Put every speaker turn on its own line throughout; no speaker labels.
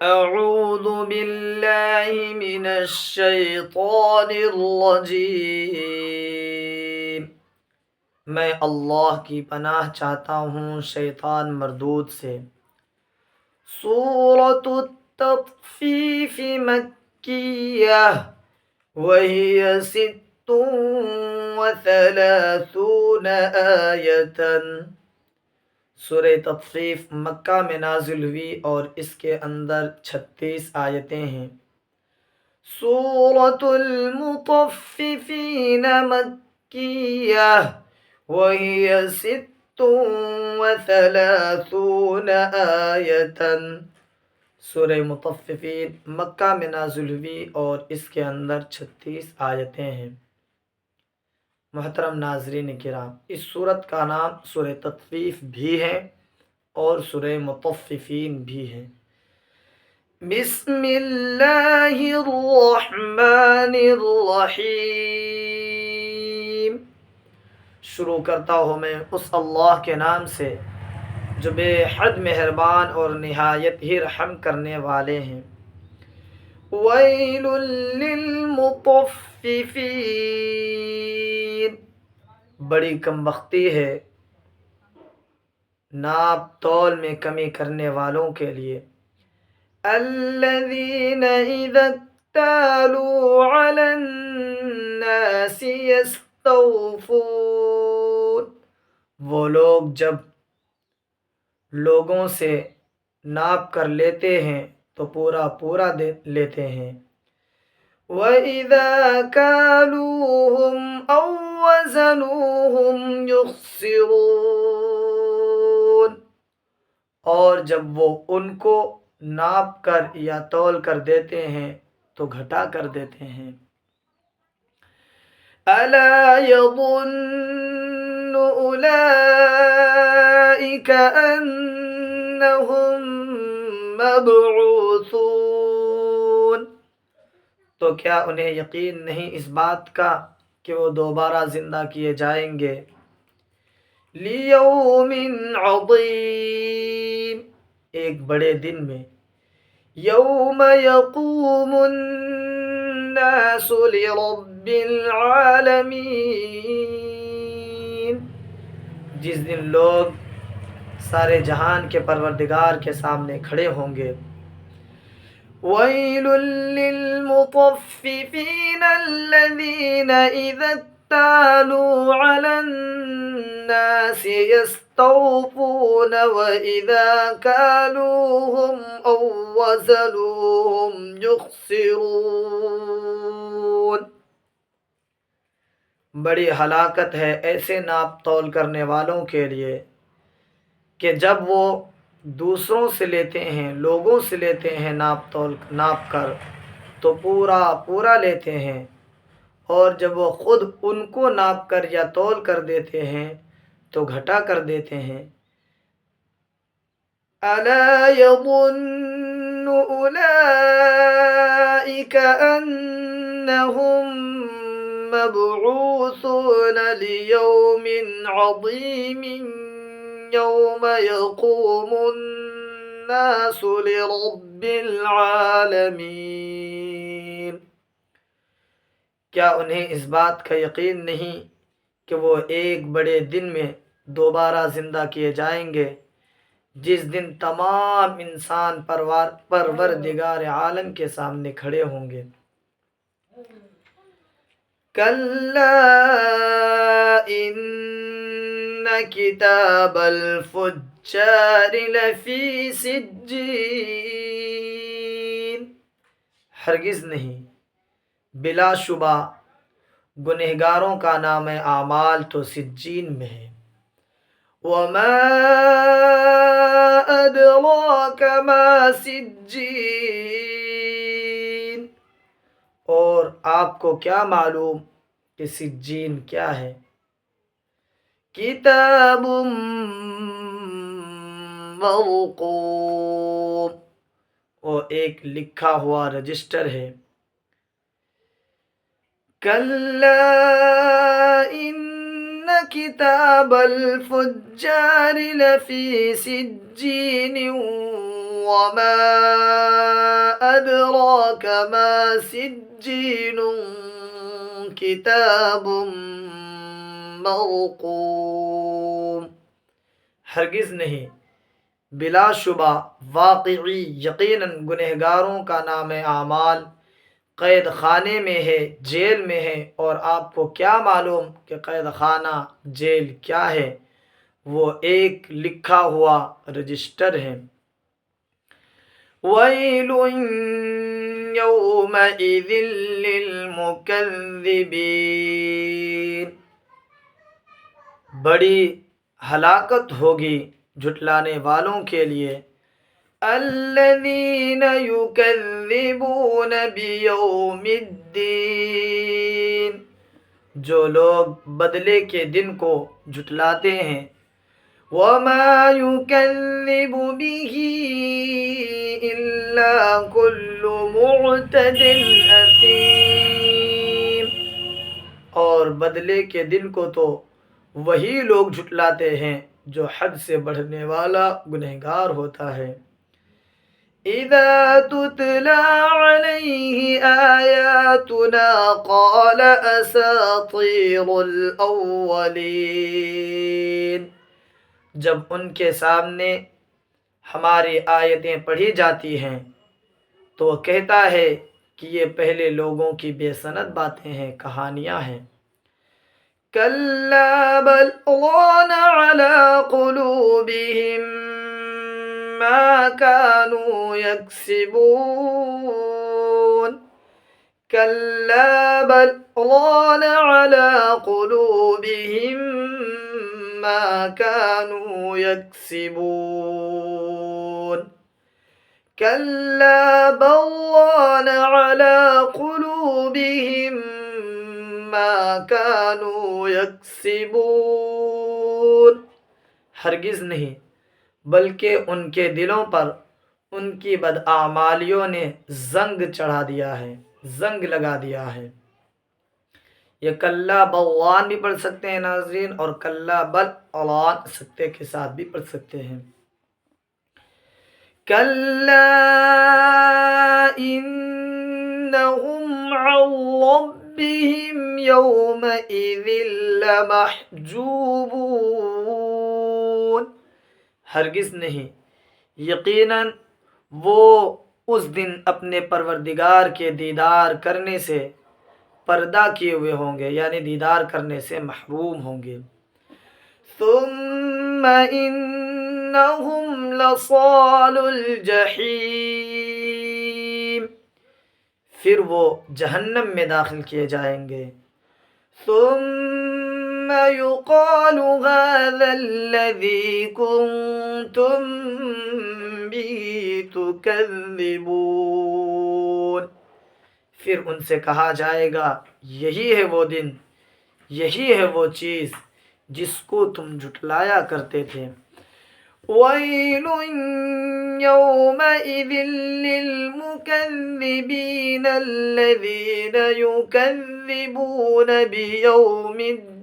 اعوذ باللہ من الشیطان الرجیم، میں اللہ کی پناہ چاہتا ہوں شیطان مردود سے۔ سورۃ التطفیف مکیہ وہی 36 آیۃ۔ سورہ تطفیف مکہ میں نازل ہوئی اور اس کے اندر 36 آیتیں ہیں۔ سورۃ المطففین مکیہ وہی 36 آیۃ۔ سورہ مطففین مکہ میں نازل ہوئی اور اس کے اندر 36 آیتیں ہیں۔ محترم ناظرین کرام، اس سورت کا نام سورہ تطفیف بھی ہے اور سورہ مطففین بھی ہے۔ بسم اللہ الرحمن الرحیم، شروع کرتا ہوں میں اس اللہ کے نام سے جو بے حد مہربان اور نہایت ہی رحم کرنے والے ہیں۔ ویل للمطففین، بڑی کم بختی ہے ناپ تول میں کمی کرنے والوں کے لیے۔ الذین اذا اکتالوا علی الناس یستوفون، وہ لوگ جب لوگوں سے ناپ کر لیتے ہیں تو پورا پورا لیتے ہیں۔ وَإِذَا كَالُوهُمْ أَو وَّزَنُوهُمْ يُخْسِرُونَ، اور جب وہ ان کو ناپ کر یا تول کر دیتے ہیں تو گھٹا کر دیتے ہیں۔ أَلَا يَظُنُّ أُولَئِكَ أَنَّهُمْ مَبْعُوثُونَ، تو کیا انہیں یقین نہیں اس بات کا کہ وہ دوبارہ زندہ کیے جائیں گے؟ لیوم عظیم، ایک بڑے دن میں۔ یوم یقوم الناس لرب العالمین، جس دن لوگ سارے جہان کے پروردگار کے سامنے کھڑے ہوں گے۔ ویل للمطففین الذین اذا اکتالوا علی الناس یستوفون واذا کالوهم او وزنوهم یخسرون، بڑی ہلاکت ہے ایسے ناپ تول کرنے والوں کے لیے کہ جب وہ دوسروں سے لیتے ہیں، لوگوں سے لیتے ہیں ناپ کر تو پورا پورا لیتے ہیں، اور جب وہ خود ان کو ناپ کر یا تول کر دیتے ہیں تو گھٹا کر دیتے ہیں۔ الا یظن اولئک انہم مبعوثون لیوم عظیم یوم یقوم الناس لرب العالمین، کیا انہیں اس بات کا یقین نہیں کہ وہ ایک بڑے دن میں دوبارہ زندہ کیے جائیں گے، جس دن تمام انسان پروردگار عالم کے سامنے کھڑے ہوں گے۔ کلا ان کتاب الفجار لفی سجین، ہرگز نہیں، بلا شبہ گنہگاروں کا نام اعمال تو سجین میں ہے۔ وما ادراک ما سجین، اور آپ کو کیا معلوم کہ سجین کیا ہے؟ کتاب مرقوم، وہ ایک لکھا ہوا رجسٹر ہے۔ کلا ان کتاب الفجار لفی سجین وما أدراك ما سجين كتاب مرقوم، ہرگز نہیں، بلا شبہ واقعی یقیناً گنہگاروں کا نام اعمال قید خانے میں ہے، جیل میں ہے، اور آپ کو کیا معلوم کہ قید خانہ جیل کیا ہے؟ وہ ایک لکھا ہوا رجسٹر ہے۔ وَيْلٌ يَوْمَئِذٍ لِّلْمُكَذِّبِينَ، بڑی ہلاکت ہوگی جھٹلانے والوں کے لیے۔ الَّذِينَ يُكَذِّبُونَ بِيَوْمِ الدِّينِ، جو لوگ بدلے کے دن کو جھٹلاتے ہیں۔ وَمَا يُكَذِّبُ بِهِ إِلَّا كُلُّ مُعْتَدٍ أَثِيمٍ، اور بدلے کے دن کو تو وہی لوگ جھٹلاتے ہیں جو حد سے بڑھنے والا گنہگار ہوتا ہے۔ اِذَا تُتْلَى عَلَيْهِ آيَاتُنَا قَالَ أَسَاطِيرُ الْأَوَّلِينَ، جب ان کے سامنے ہماری آیتیں پڑھی جاتی ہیں تو وہ کہتا ہے کہ یہ پہلے لوگوں کی بے سند باتیں ہیں، کہانیاں ہیں۔ كَلَّا بَلْ رَانَ عَلَىٰ قُلُوبِهِم مَّا كَانُوا يَكْسِبُونَ، كَلَّا بَلْ رَانَ عَلَىٰ قُلُوبِهِم مَّا كَانُوا يَكْسِبُونَ، كَلَّا بَلْ رَانَ عَلَىٰ قُلُوبِهِم مَّا كَانُوا يَكْسِبُونَ، ہرگز نہیں، بلکہ ان کے دلوں پر ان کی بداعمالیوں نے زنگ چڑھا دیا ہے، زنگ لگا دیا ہے۔ یہ کلا بوان بھی پڑھ سکتے ہیں ناظرین، اور کلا بل اولان سکتے کے ساتھ بھی پڑھ سکتے ہیں۔ کلا انہم عن ربہم یومئذ لمحجوبون، ہرگز نہیں، یقیناً وہ اس دن اپنے پروردگار کے دیدار کرنے سے پردہ کیے ہوئے ہوں گے، یعنی دیدار کرنے سے محروم ہوں گے۔ ثم انہم لصالو الجحیم، پھر وہ جہنم میں داخل کیے جائیں گے۔ ثم يقال هذا الذي كنتم به تكذبون، پھر ان سے کہا جائے گا یہی ہے وہ دن، یہی ہے وہ چیز جس کو تم جھٹلایا کرتے تھے۔ وَيْلٌ يَوْمَئِذٍ لِّلْمُكَذِّبِينَ الَّذِينَ يُكَذِّبُونَ بِيَوْمِ الدِّينِ،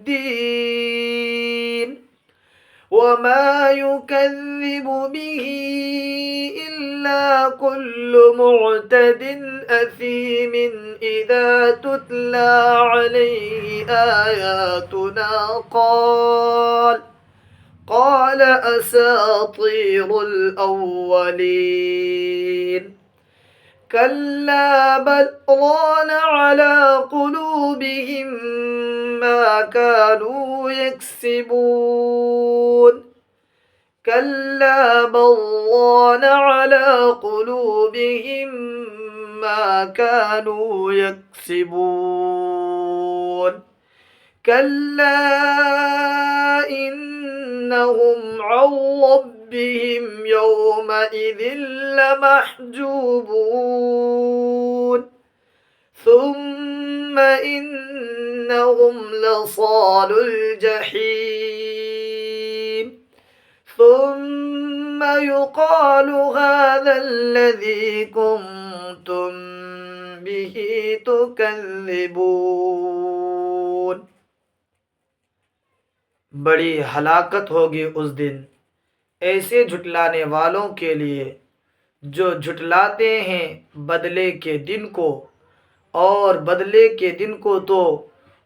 وَمَا يُكَذِّبُ بِهِ إِلَّا كُلُّ مُعْتَدٍ أَثِيمٍ إِذَا تُتْلَى عَلَيْهِ آيَاتُنَا قَالَ أَسَاطِيرُ الْأَوَّلِينَ، كَلَّا بَلْ رَانَ عَلَىٰ قُلُوبِهِم مَّا كَانُوا يَكْسِبُونَ، كَلَّا بَلْ رَانَ عَلَىٰ قُلُوبِهِم مَّا كَانُوا يَكْسِبُونَ، كَلَّا إِنَّهُمْ عَن رَّبِّهِمْ يَوْمَئِذٍ لَّمَحْجُوبُونَ، ثُمَّ إِنَّهُمْ لَصَالُو الْجَحِيمِ، ثُمَّ يُقَالُ هَذَا الَّذِي كُنتُم بِهِ تُكَذِّبُونَ، بڑی ہلاکت ہوگی اس دن ایسے جھٹلانے والوں کے لیے جو جھٹلاتے ہیں بدلے کے دن کو، اور بدلے کے دن کو تو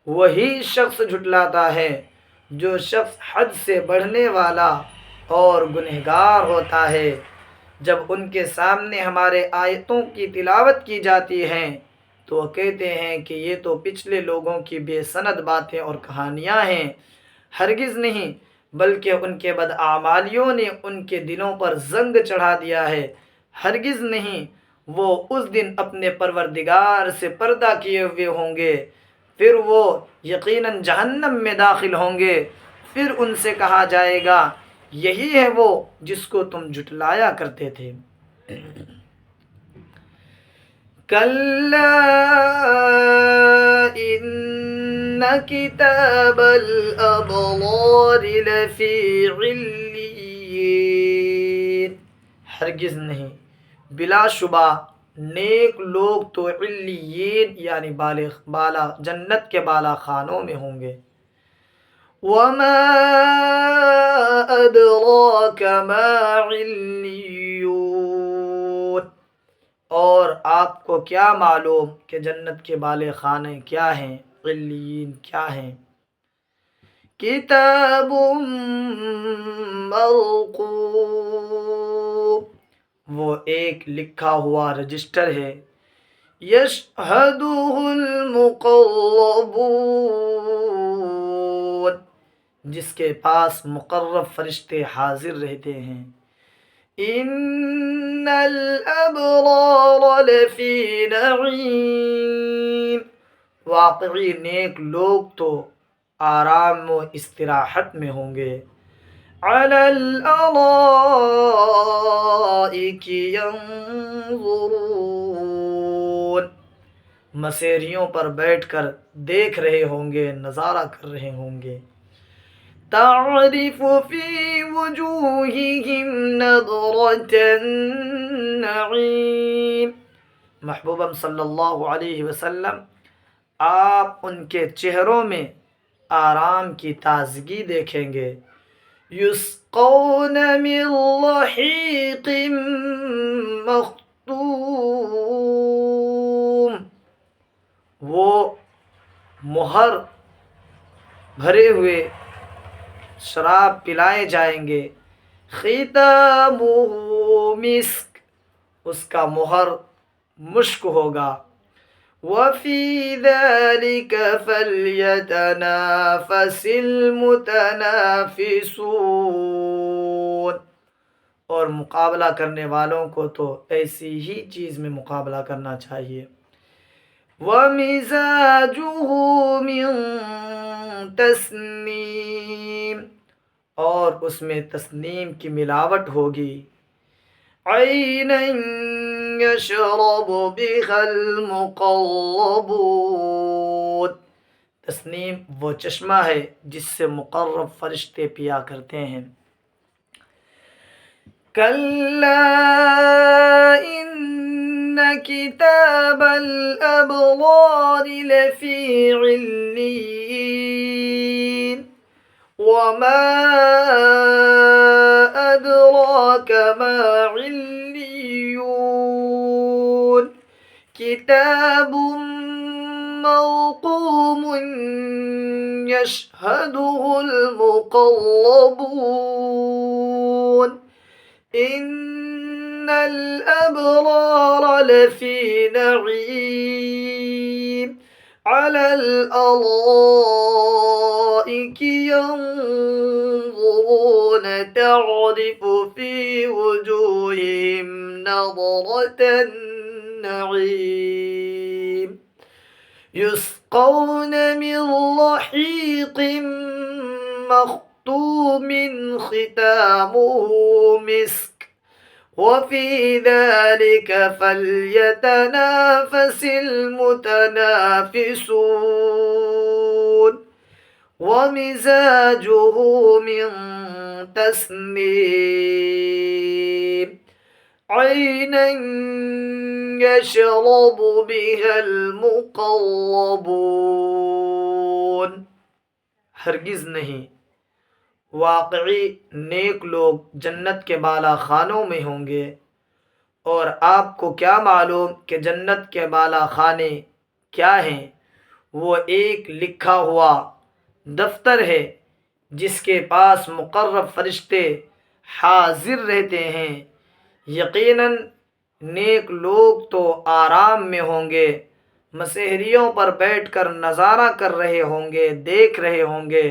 وہی شخص جھٹلاتا ہے جو شخص حد سے بڑھنے والا اور گنہگار ہوتا ہے۔ جب ان کے سامنے ہمارے آیتوں کی تلاوت کی جاتی ہے تو وہ کہتے ہیں کہ یہ تو پچھلے لوگوں کی بے سند باتیں اور کہانیاں ہیں۔ ہرگز نہیں، بلکہ ان کے بداعمالیوں نے ان کے دلوں پر زنگ چڑھا دیا ہے۔ ہرگز نہیں، وہ اس دن اپنے پروردگار سے پردہ کیے ہوئے ہوں گے، پھر وہ یقیناً جہنم میں داخل ہوں گے۔ پھر ان سے کہا جائے گا یہی ہے وہ جس کو تم جھٹلایا کرتے تھے۔ کَلَّا إِنَّ كِتَابَ الْأَبْرَارِ لَفِي عِلِّيِّينَ، ہرگز نہیں، بلا شبہ نیک لوگ تو علیین یعنی بالا جنت کے بالا خانوں میں ہوں گے۔ وَمَا أَدْرَاكَ مَا عِلِّيُّونَ، اور آپ کو کیا معلوم کہ جنت کے بالے خانے کیا ہیں، علیین کیا ہیں۔ کتاب مرقوم، وہ ایک لکھا ہوا رجسٹر ہے۔ یشہدہ المقربون، جس کے پاس مقرب فرشتے حاضر رہتے ہیں۔ ان الابرار لفی نعیم، واقعی نیک لوگ تو آرام و استراحت میں ہوں گے۔ علی الارائک ینظرون، مسیریوں پر بیٹھ کر دیکھ رہے ہوں گے، نظارہ کر رہے ہوں گے۔ تعرف فی وجوہہم نظرۃ النعیم، محبوبم صلی اللہ علیہ وسلم آپ ان کے چہروں میں آرام کی تازگی دیکھیں گے۔ یسقون من رحیق مختوم، وہ مہر بھرے ہوئے شراب پلائے جائیں گے۔ ختامہ مسک، اس کا مہر مشک ہوگا۔ وفی ذلک فلیتنافس المتنافسون، اور مقابلہ کرنے والوں کو تو ایسی ہی چیز میں مقابلہ کرنا چاہیے۔ وَمِزَاجُهُ مِن تسنیم، اور اس میں تسنیم کی ملاوٹ ہوگی۔ عَيْنًا يَشْرَبُ بِهَا الْمُقَرَّبُونَ، تسنیم وہ چشمہ ہے جس سے مقرب فرشتے پیا کرتے ہیں۔ کَلَّا إِنَّ كِتَابَ الْأَبْرَارِ لَفِي عِلِّيِّينَ، وَمَا أَدْرَاكَ مَا عِلِّيُّونَ، کتاب مرقوم یشہدہ المقربون، ان الابرار لفی نعیم، علی الارائک ینظرون، تعرف فی وجوہہم نظرۃ النعیم۔ یسقون من رحیق مختوم ختامہ مسک، وفی ذلک فلیتنافس المتنافسون۔ ومزاجہ من تسنیم، عَيْنًا يَشْرَبُ بِهَا الْمُقَرَّبُونَ، ہرگز نہیں، واقعی نیک لوگ جنت کے بالا خانوں میں ہوں گے۔ اور آپ کو کیا معلوم کہ جنت کے بالا خانے کیا ہیں؟ وہ ایک لکھا ہوا دفتر ہے جس کے پاس مقرب فرشتے حاضر رہتے ہیں۔ یقیناً نیک لوگ تو آرام میں ہوں گے، مسحریوں پر بیٹھ کر نظارہ کر رہے ہوں گے، دیکھ رہے ہوں گے۔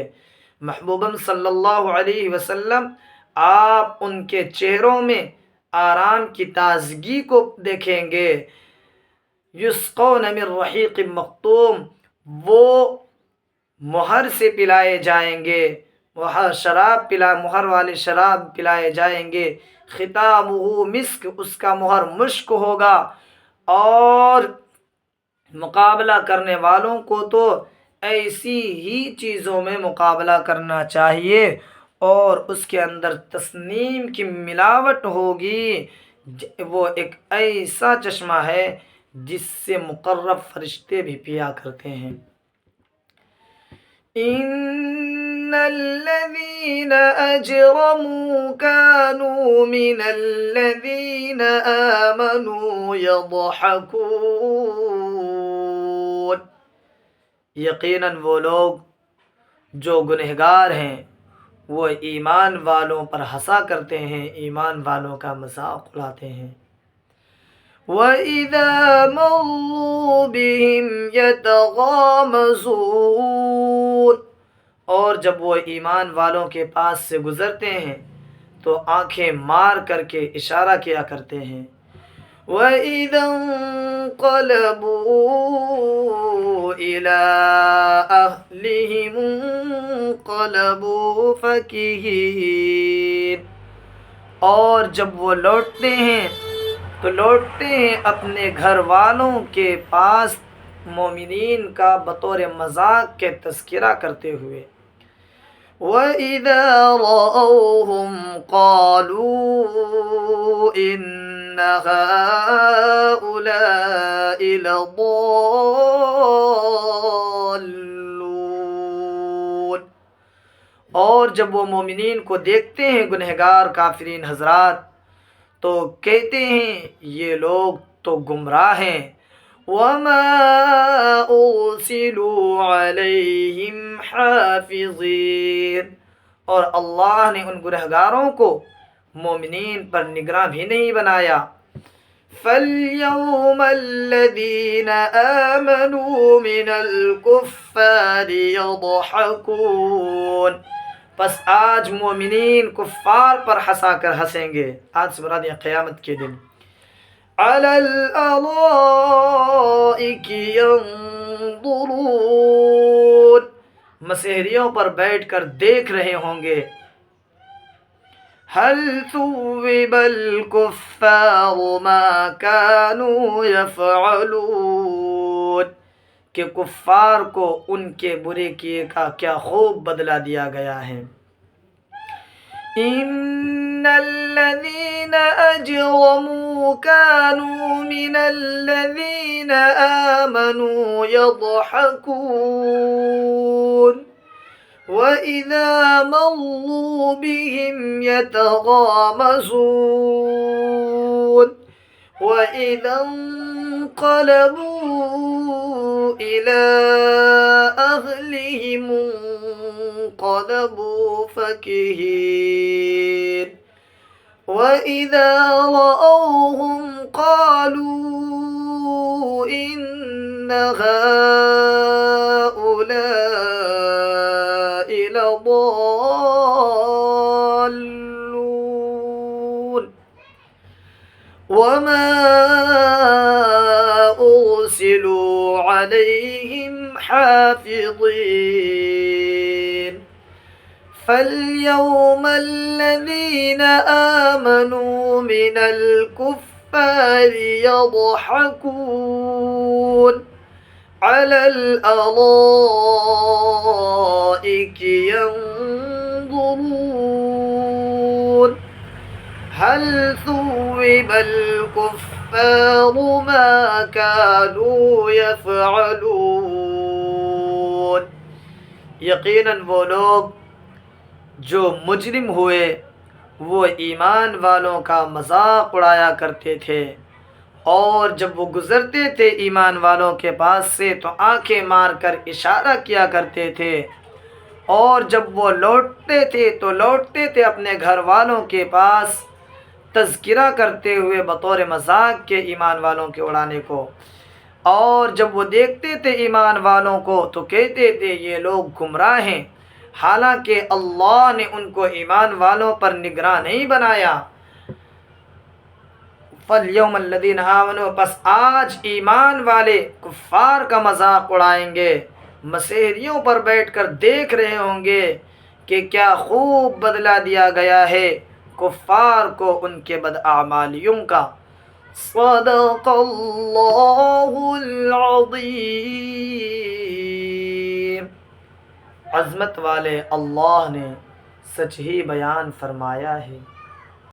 محبوبم صلی اللہ علیہ وسلم، آپ ان کے چہروں میں آرام کی تازگی کو دیکھیں گے۔ یسقون من رحیق مختوم، وہ مہر سے پلائے جائیں گے، مہر والے شراب پلائے جائیں گے۔ ختامہ مسک، اس کا مہر مشک ہوگا۔ اور مقابلہ کرنے والوں کو تو ایسی ہی چیزوں میں مقابلہ کرنا چاہیے، اور اس کے اندر تسنیم کی ملاوٹ ہوگی۔ وہ ایک ایسا چشمہ ہے جس سے مقرب فرشتے بھی پیا کرتے ہیں۔ ان الذين اجرموا كانوا من الذين آمنوا يضحكون، یقیناً وہ لوگ جو گنہگار ہیں وہ ایمان والوں پر ہنسا کرتے ہیں، ایمان والوں کا مذاق اڑاتے ہیں۔ وَإِذَا مَرُّوا بِهِمْ يَتَغَامَزُونَ، اور جب وہ ایمان والوں کے پاس سے گزرتے ہیں تو آنکھیں مار کر کے اشارہ کیا کرتے ہیں۔ وَإِذَا انقلبوا إِلَىٰ أَهْلِهِمُ انقلبوا فَكِهِينَ، اور جب وہ لوٹتے ہیں تو لوٹتے ہیں اپنے گھر والوں کے پاس مومنین کا بطور مذاق کے تذکرہ کرتے ہوئے۔ وَإِذَا رَأَوْهُمْ قَالُوا إِنَّ هَٰؤُلَاءِ لَضَالُّونَ، اور جب وہ مومنین کو دیکھتے ہیں گنہگار کافرین حضرات تو کہتے ہیں یہ لوگ تو گمراہ ہیں۔ وَمَا أُرْسِلُوا عَلَيْهِمْ حَافِظِينَ، اور اللہ نے ان گنہگاروں کو مومنین پر نگراں بھی نہیں بنایا۔ فَالْيَوْمَ الَّذِينَ آمَنُوا مِنَ الْكُفَّارِ يَضْحَكُونَ، پس آج مومنین کفار پر ہنسا کر ہنسیں گے۔ آج سے مراد یہ قیامت کے دن۔ عَلَى الْأَرَائِكِ يَنظُرُونَ، مسحریوں پر بیٹھ کر دیکھ رہے ہوں گے۔ هَلْ ثُوِّبَ الْكُفَّارُ مَا كَانُوا يَفْعَلُونَ، کہ کفار کو ان کے برے کیے کا کیا خوب بدلہ دیا گیا ہے۔ ان الذين اجرموا كانوا من الذين آمنوا يضحكون وإذا مروا بهم يتغامزون وإذا انقلبوا إلى أهلهم انقلبوا فكهين وإذا رأوهم قالوا إن هؤلاء لضالون وما أرسلوا عليهم حافظين فاليوم الذين آمنوا من الكفار يضحكون على الأرائك ينظرون هل ثوب الكفار ما كانوا يفعلون، یقیناً وہ لوگ جو مجرم ہوئے وہ ایمان والوں کا مذاق اڑایا کرتے تھے، اور جب وہ گزرتے تھے ایمان والوں کے پاس سے تو آنکھیں مار کر اشارہ کیا کرتے تھے، اور جب وہ لوٹتے تھے تو لوٹتے تھے اپنے گھر والوں کے پاس تذکرہ کرتے ہوئے بطور مذاق کے ایمان والوں کے اڑانے کو، اور جب وہ دیکھتے تھے ایمان والوں کو تو کہتے تھے یہ لوگ گمراہ ہیں، حالانکہ اللہ نے ان کو ایمان والوں پر نگراں نہیں بنایا۔ فَالْيَوْمَ الَّذِينَ آمَنُوا، پس آج ایمان والے کفار کا مذاق اڑائیں گے، مسیحیوں پر بیٹھ کر دیکھ رہے ہوں گے کہ کیا خوب بدلہ دیا گیا ہے کفار کو ان کے بداعمالیوں کا۔ صدق اللہ العظیم۔ عظمت والے اللہ نے سچ ہی بیان فرمایا ہے۔